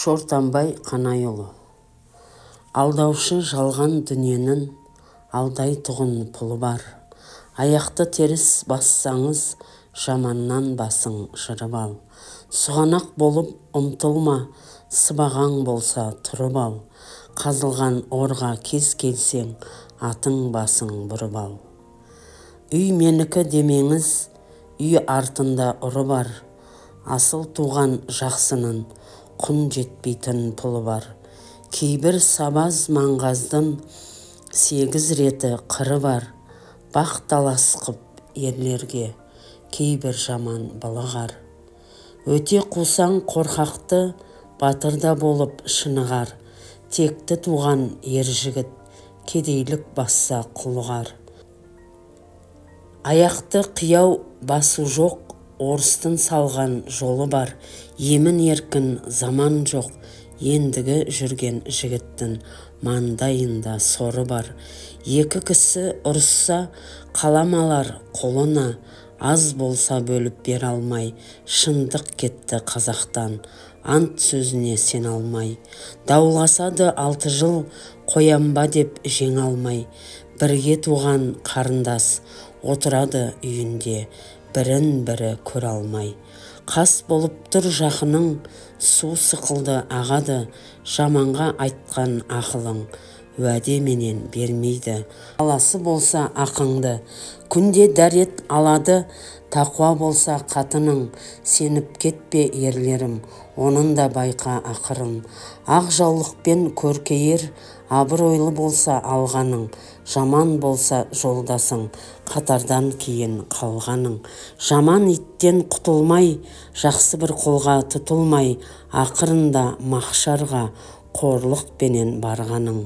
Шортанбай Қанайұлы. Алдаушы жалған дүниенің алдайтұғын пұлы бар. Аяқты теріс бассаңыз, жаманнан басың жырып ал. Сұғанақ болып ұмтылма, сыбаған болса тұрып ал. Қазылған орға кез келсең, атың басың бұрып ал. Үй менікі демеңіз, үй артында ұры бар. Асыл туған жақсының құн жетпейтін пұлы бар. Кейбір сабаз маңғаздың 8 реті қыры бар. Бақ талас қып ерлерге кейбір жаман былығар. Өте қусаң қорқақты батырда болып шынығар. Текті туған ер жігіт кедейлік басса құлығар. Аяқты қияу басу жоқ, орыстың салған жолы бар. Емін еркін заман жоқ, ендігі жүрген жігіттің маңдайында соры бар. Екі кісі ұрысса қаламалар қолына, аз болса бөліп бер алмай. Шындық кетті қазақтан, ант сөзіне сен алмай. Дауласады 6 жыл, қоямба деп жең алмай. Бірге туған қарындас отырады үйінде, бірін бірі көр алмай. Қас болып тұр жақының, су сықылды ағады. Жаманға айтқан ақылың уәде менен бермейді. Аласы болса ақыңды күнде дәрет алады. Тақуа болса қатының, сеніп кетпе ерлерім, оның да байқа ақырын. Ақ жаулықпен көркейер, абыройлы болса алғаның. Жаман болса жолдасың, қатардан кейін қалғаның. Жаман иттен құтылмай, жақсы бір қолға тұтылмай, ақырында мақшарға қорлықпенен барғаның.